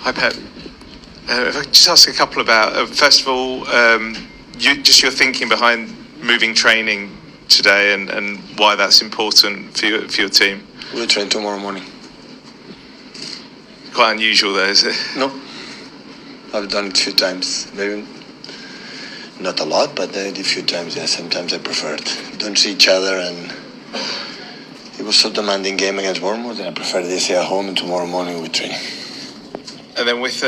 Hi, Pep. If I could just ask a couple about, first of all, your thinking behind moving training today and why that's important for your team. We'll train tomorrow morning. Quite unusual though, is it? No. I've done it a few times. Maybe not a lot, but I did a few times. Yeah, sometimes I prefer it. Don't see each other, and it was so demanding game against Bournemouth, and I prefer this here at home, and tomorrow morning we train. And then with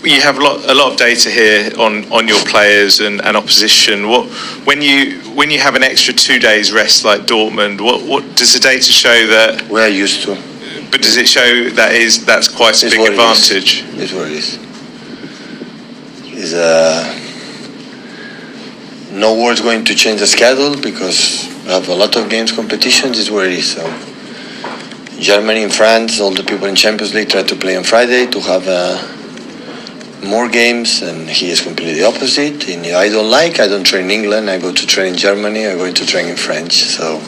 you have a lot of data here on your players and opposition. When you have an extra 2 days rest like Dortmund, what does the data show that we are used to? But does it show that's quite a big advantage? It's what it is. No word's going to change the schedule because we have a lot of games competitions. It's what it is. So Germany and France, all the people in Champions League try to play on Friday to have more games, and he is completely the opposite. And I don't train in England. I go to train in Germany. I go to train in French. So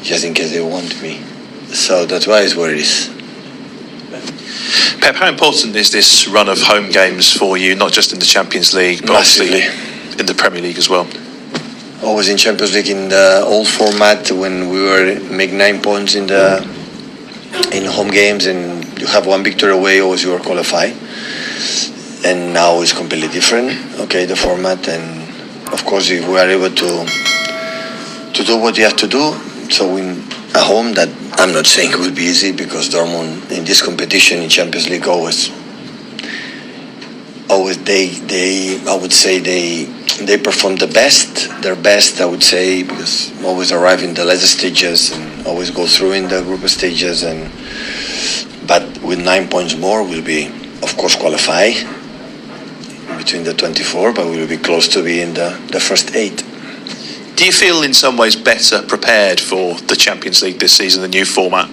just in case they want me. So that's why it's what it is. Pep, how important is this run of home games for you, not just in the Champions League, but massively in the Premier League as well? Always in Champions League in the old format, when we were make 9 points in home games, and you have one victory away, always you are qualified. And now it's completely different. Okay, the format, and of course if we are able to do what you have to do, so win at home, that I'm not saying it will be easy, because Dortmund in this competition in Champions League always they I would say they perform their best I would say, because always arrive in the later stages and always go through in the group stages, but with 9 points more we'll be of course qualify between the 24, but we will be close to be in the first 8. Do you feel in some ways better prepared for the Champions League this season, the new format?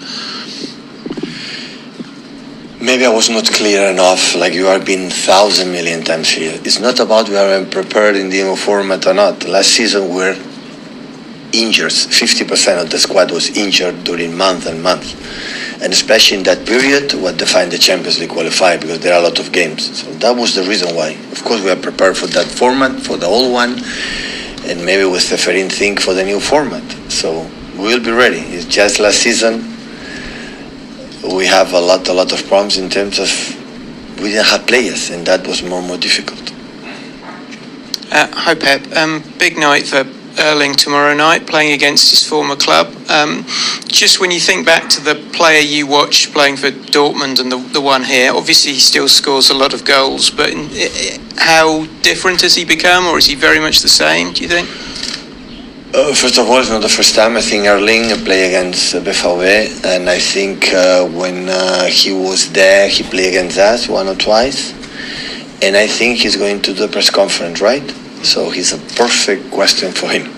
Maybe I was not clear enough, like you have been 1,000 million times here. It's not about we are prepared in the new format or not. Last season we were injured. 50% of the squad was injured during month and month. And especially in that period, what defined the Champions League qualify, because there are a lot of games. So that was the reason why. Of course we are prepared for that format, for the old one, and maybe with Seferin think for the new format. So we will be ready. It's just last season we have a lot of problems in terms of we didn't have players, and that was more difficult. Hi Pep, big night for Erling tomorrow night, playing against his former club. Just when you think back to the player you watched playing for Dortmund and the one here, obviously he still scores a lot of goals, but how different has he become, or is he very much the same, do you think? First of all, it's not the first time. I think Erling played against BVB, and I think when he was there, he played against us 1 or twice, and I think he's going to the press conference, right? So he's a perfect question for him.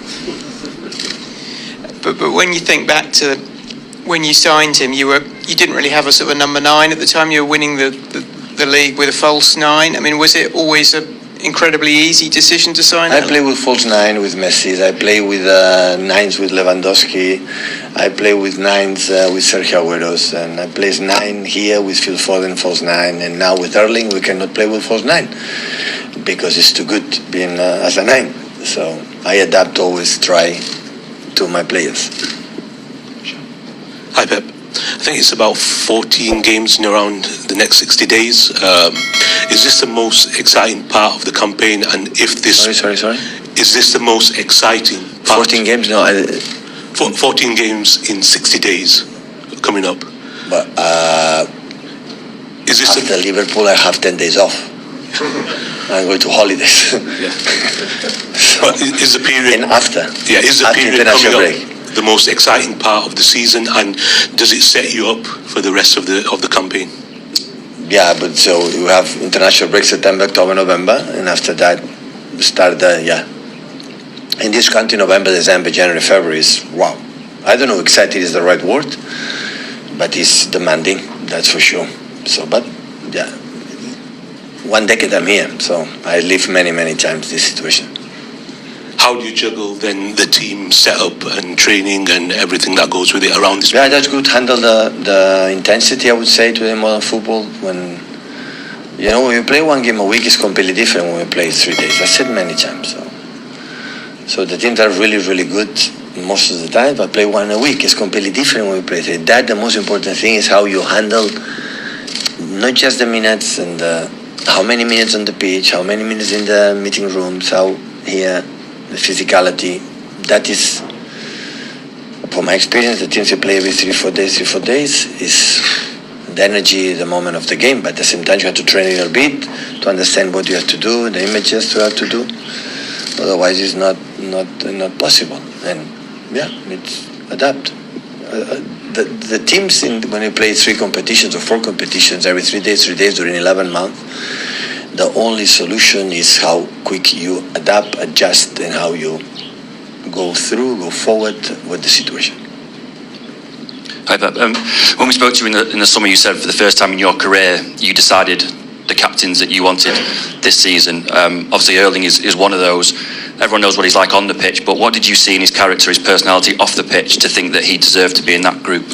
But when you think back to when you signed him, you didn't really have a sort of a number 9 at the time. You were winning the league with a false 9. I mean, was it always a incredibly easy decision to sign? I play with false 9 with Messi. I play with 9s with Lewandowski. I play with 9s with Sergio Agüero, and I play 9 here with Phil Foden false 9, and now with Erling we cannot play with false 9 because it's too good being as a 9. So I adapt, always try to my players. Hi Pep. I think it's about 14 games in around the next 60 days. Is this the most exciting part of the campaign? And if this... Sorry. Is this the most exciting part? 14 games? No. 14 games in 60 days coming up. But is this after Liverpool, I have 10 days off. I'm going to holidays. Yeah. But is the period... And after? Yeah, is the period coming break up the most exciting part of the season, and does it set you up for the rest of the campaign? Yeah, but so you have international break September, October, November, and after that start in this country November, December, January, February is wow. I don't know excited is the right word, but it's demanding, that's for sure. So but yeah, 1 decade I'm here, so I live many times this situation. how do you juggle then the team setup and training and everything that goes with it around this? Yeah, that's good. Handle the intensity, I would say, to the modern football. When you play one game a week, it's completely different when we play 3 days. I said many times. So the teams are really, really good most of the time, but play one a week is completely different when we play 3. That the most important thing is how you handle not just the minutes and how many minutes on the pitch, how many minutes in the meeting rooms, how here the physicality. That is, from my experience, the teams you play every 3-4 days is the energy, the moment of the game. But at the same time, you have to train a little bit to understand what you have to do, the images you have to do. Otherwise, it's not possible. And yeah, it's adapt. The teams when you play 3 competitions or 4 competitions every 3 days during 11 months, the only solution is how quick you adapt, adjust, and how you go forward with the situation. Hi, Pep. When we spoke to you in the summer, you said for the first time in your career, you decided the captains that you wanted this season. Obviously, Erling is one of those. Everyone knows what he's like on the pitch, but what did you see in his character, his personality off the pitch to think that he deserved to be in that group?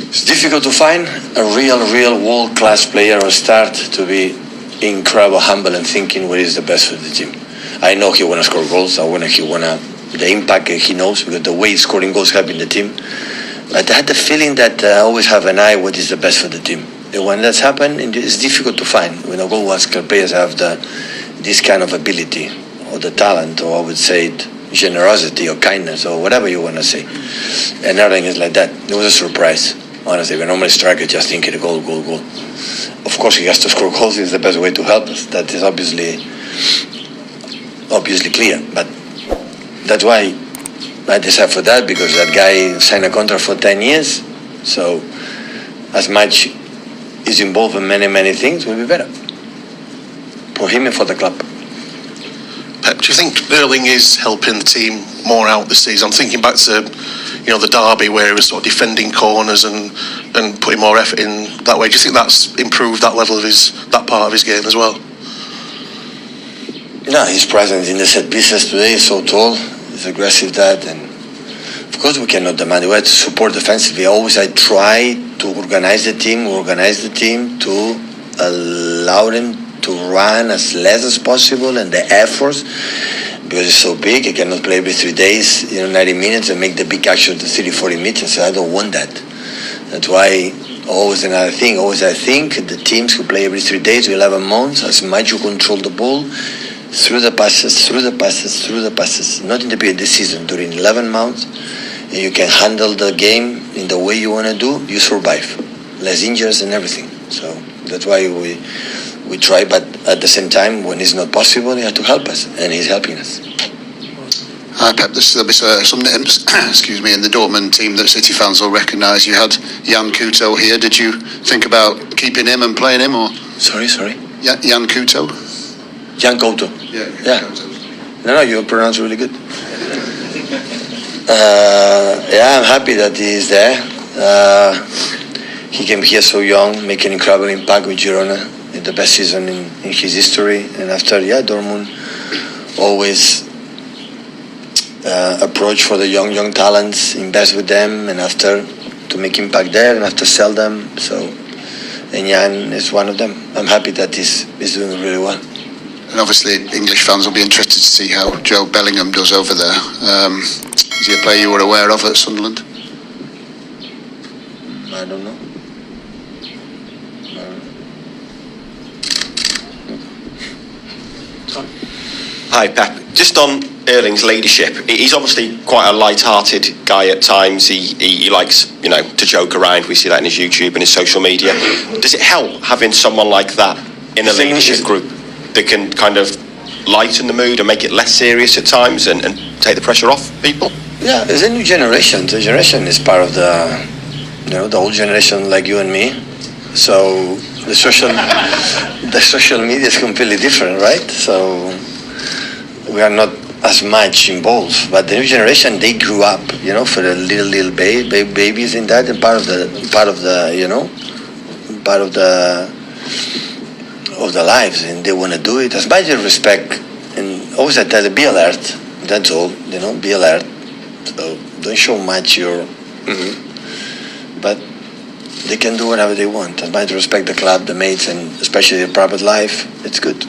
It's difficult to find a real world-class player or start to be incredible, humble, and thinking what is the best for the team. I know he want to score goals. The impact he knows, because the way he's scoring goals helping the team. But I had the feeling that I always have an eye what is the best for the team. And when that's happened, it's difficult to find. When a goal-scorer players have this kind of ability, or the talent, or I would say generosity or kindness, or whatever you want to say. And Erling is like that. It was a surprise, honestly. We normally striker just thinking goal. Of course, he has to score goals. It's the best way to help us. That is obviously clear. But that's why I decided for that, because that guy signed a contract for 10 years. So as much is involved in many things, will be better for him and for the club. Pep, do you think Erling is helping the team more out this season? I'm thinking back to the derby where he was sort of defending corners and putting more effort in that way. Do you think that's improved that level of that part of his game as well? No, his presence in the set pieces today is so tall. He's aggressive, and of course we cannot demand. We have to support defensively. I try to organize the team to allow them to run as less as possible, and the efforts, because it's so big, you cannot play every 3 days, 90 minutes and make the big action to 30-40 meters. So I don't want that. That's why always another thing. I think the teams who play every 3 days, 11 months, as much you control the ball, through the passes, not in the period of the season, during 11 months, and you can handle the game in the way you want to do, you survive. Less injuries and everything. So that's why we try, but at the same time, when it's not possible, he has to help us, and he's helping us. Hi Pep, there'll be some names in the Dortmund team that City fans will recognise. You had Jan Couto here. Did you think about keeping him and playing him, or? Sorry? Jan Couto? Jan Couto. Yeah. No, you pronounce really good. I'm happy that he is there. He came here so young, making incredible impact with Girona. The best season in his history, and after Dortmund always approach for the young talents, invest with them, and after to make impact there, and after sell them. And Jan is one of them. I'm happy that he's doing really well. And obviously English fans will be interested to see how Joe Bellingham does over there. Is he a player you were aware of at Sunderland? I don't know. Hi Pep, just on Erling's leadership, he's obviously quite a light-hearted guy at times. He likes, to joke around. We see that in his YouTube and his social media. Does it help having someone like that in a leadership group that can kind of lighten the mood and make it less serious at times and take the pressure off people? Yeah, there's a new generation. The generation is part of the old generation like you and me. So the social media is completely different, right? So we are not as much involved, but the new generation, they grew up, for the little babies in that, and part of the lives, and they want to do it as much as respect And always I tell them, be alert. That's all, be alert. So don't show much but they can do whatever they want. I might respect the club, the mates, and especially their private life. It's good.